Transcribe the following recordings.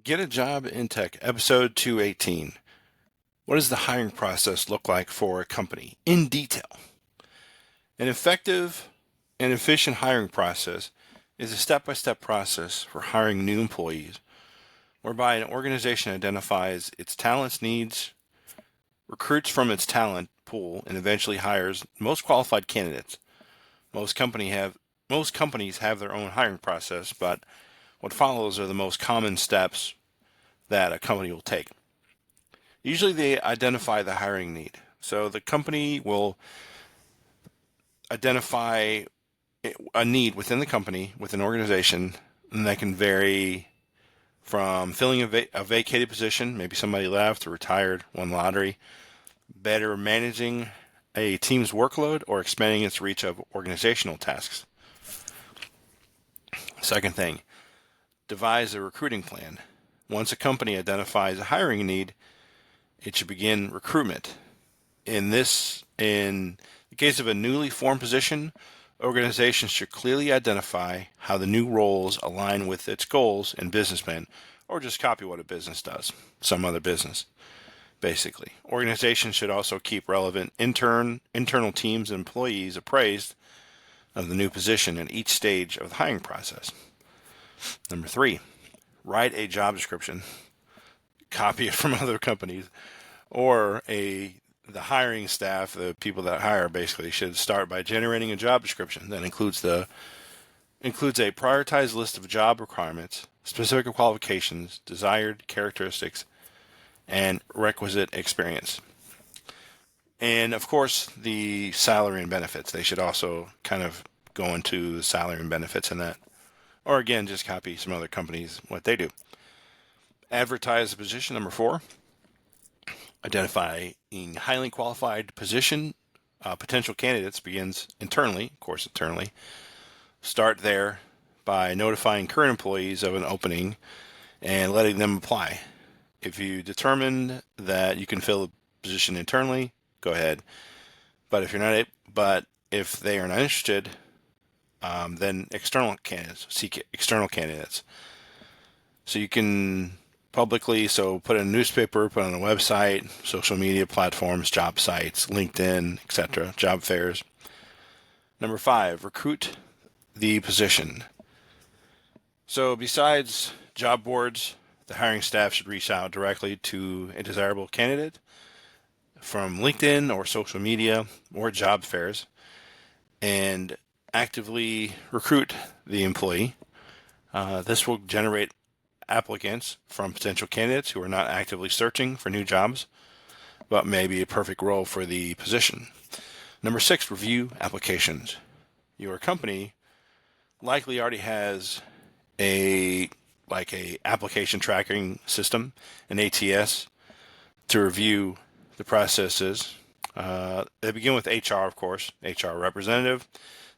Get a Job in Tech, episode 218. What does the hiring process look like for a company in detail? An effective and efficient hiring process is a step-by-step process for hiring new employees whereby an organization identifies its talents, needs, recruits from its talent pool, and eventually hires most qualified candidates. Most companies have their own hiring process, but what follows are the most common steps that a company will take. Usually they identify the hiring need. So the company will identify a need within the company, with an organization, and that can vary from filling a vacated position, maybe somebody left or retired, won lottery, better managing a team's workload, or expanding its reach of organizational tasks. Second thing, devise a recruiting plan. Once a company identifies a hiring need, it should begin recruitment. In the case of a newly formed position, organizations should clearly identify how the new roles align with its goals and business plan, or just copy what a business does, some other business, basically. Organizations should also keep relevant internal teams and employees appraised of the new position at each stage of the hiring process. Number 3, write a job description, copy it from other companies, or the hiring staff, the people that hire, basically should start by generating a job description that includes a prioritized list of job requirements, specific qualifications, desired characteristics, and requisite experience. And of course, the salary and benefits. They should also kind of go into the salary and benefits in that. Or again, just copy some other companies, what they do. Advertise the position, number 4. Identifying highly qualified potential candidates begins internally, of course, internally. Start there by notifying current employees of an opening and letting them apply. If you determine that you can fill the position internally, go ahead. But if they are not interested, then seek external candidates. So you can publicly, put in a newspaper, put on a website, social media platforms, job sites, LinkedIn, etc., job fairs. Number 5, recruit the position. So besides job boards, the hiring staff should reach out directly to a desirable candidate from LinkedIn or social media or job fairs and actively recruit the employee. This will generate applicants from potential candidates who are not actively searching for new jobs, but may be a perfect role for the position. Number 6, review applications. Your company likely already has a application tracking system, an ATS, to review the processes. They begin with HR, of course, HR representative.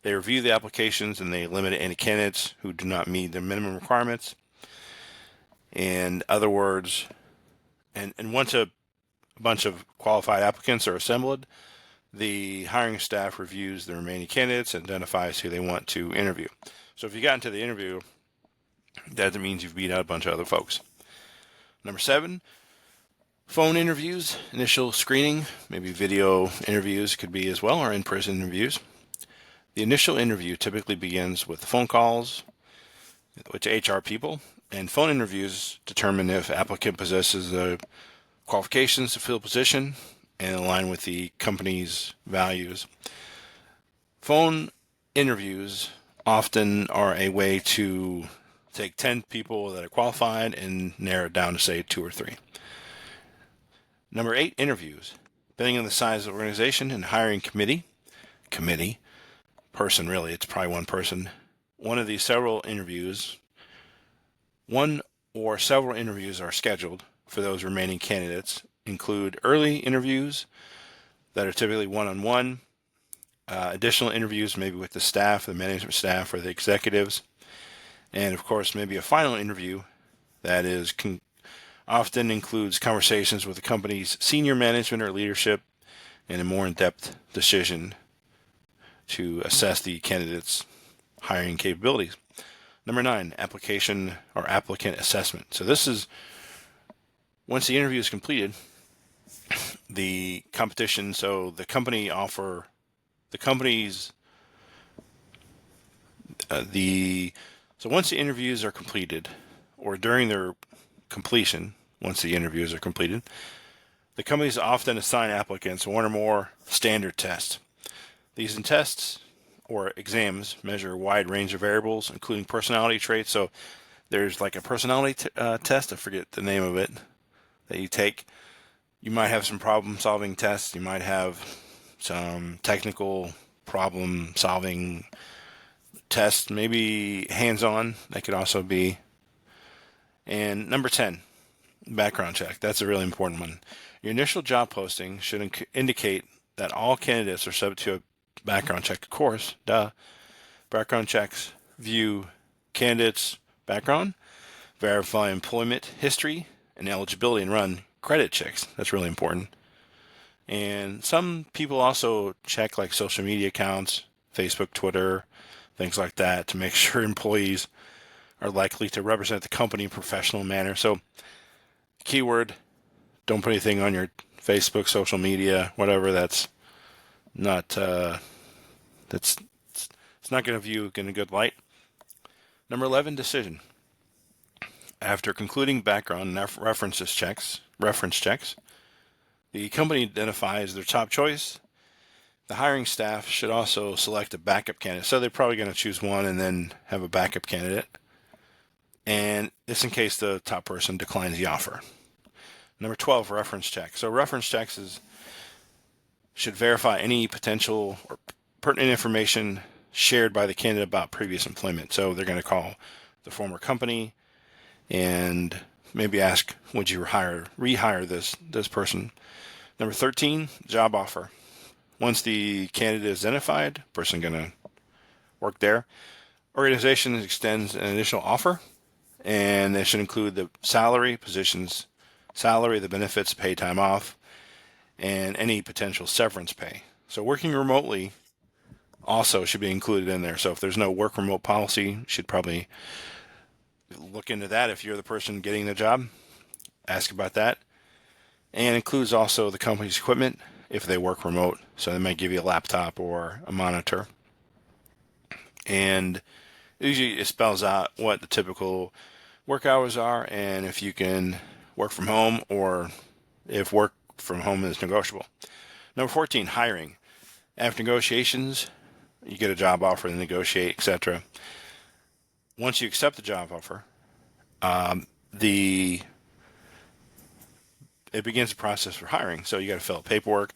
They review the applications and they limit any candidates who do not meet the minimum requirements. In other words, and once a bunch of qualified applicants are assembled, the hiring staff reviews the remaining candidates and identifies who they want to interview. So if you got into the interview, that means you've beat out a bunch of other folks. Number 7, phone interviews, initial screening, maybe video interviews could be as well, or in-person interviews. The initial interview typically begins with phone calls with HR people, and phone interviews determine if applicant possesses the qualifications to fill a position and align with the company's values. Phone interviews often are a way to take 10 people that are qualified and narrow it down to, say, 2 or 3. Number 8, interviews. Depending on the size of the organization and hiring person, really, it's probably one person. One or several interviews are scheduled for those remaining candidates. Include early interviews that are typically one-on-one, additional interviews maybe with the staff, the management staff, or the executives, and of course maybe a final interview that often includes conversations with the company's senior management or leadership and a more in-depth decision to assess the candidate's hiring capabilities. Number 9, application or applicant assessment. So this is once the interview is completed, the competition. So the company's so once the interviews are completed, or during their completion, once the interviews are completed, the companies often assign applicants one or more standard tests. These tests or exams measure a wide range of variables, including personality traits. So there's like a personality test, I forget the name of it, that you take. You might have some problem-solving tests. You might have some technical problem-solving tests, maybe hands-on. That could also be. And number 10, background check. That's a really important one. Your initial job posting should indicate that all candidates are subject to a background check. Of course, background checks view candidates' background, verify employment history and eligibility, and run credit checks. That's really important. And some people also check like social media accounts, Facebook, Twitter, things like that, to make sure employees are likely to represent the company in a professional manner. So, keyword, don't put anything on your Facebook, social media, whatever. That's not it's not going to view in a good light. Number 11, decision. After concluding background and reference checks, the company identifies their top choice. The hiring staff should also select a backup candidate. So they're probably going to choose one and then have a backup candidate. And this in case the top person declines the offer. Number 12, reference check. So reference checks should verify any potential or pertinent information shared by the candidate about previous employment. So they're going to call the former company and maybe ask, would you rehire this person? Number 13, job offer. Once the candidate is identified, person going to work there, organization extends an additional offer, and they should include the salary, the benefits, paid time off, and any potential severance pay. So working remotely also should be included in there. So if there's no work remote policy, you should probably look into that. If you're the person getting the job, ask about that. And includes also the company's equipment if they work remote. So they might give you a laptop or a monitor. And usually it spells out what the typical work hours are and if you can work from home or if work from home is negotiable. Number 14, hiring. After negotiations, you get a job offer and negotiate, etc. Once you accept the job offer, it begins the process for hiring. So you got to fill out paperwork.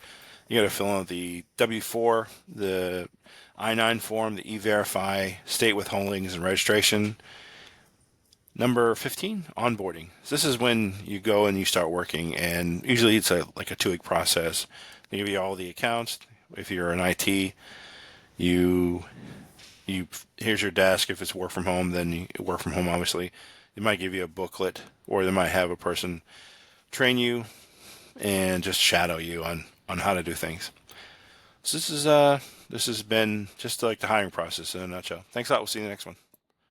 You got to fill out the W-4, the I-9 form, the E-Verify, state withholdings and registration. Number 15, onboarding. So this is when you go and you start working, and usually it's like a 2-week process. They give you all the accounts. If you're in IT, here's your desk. If it's work from home, then you work from home, obviously. They might give you a booklet, or they might have a person train you and just shadow you on how to do things. So this has been just like the hiring process in a nutshell. Thanks a lot. We'll see you in the next one.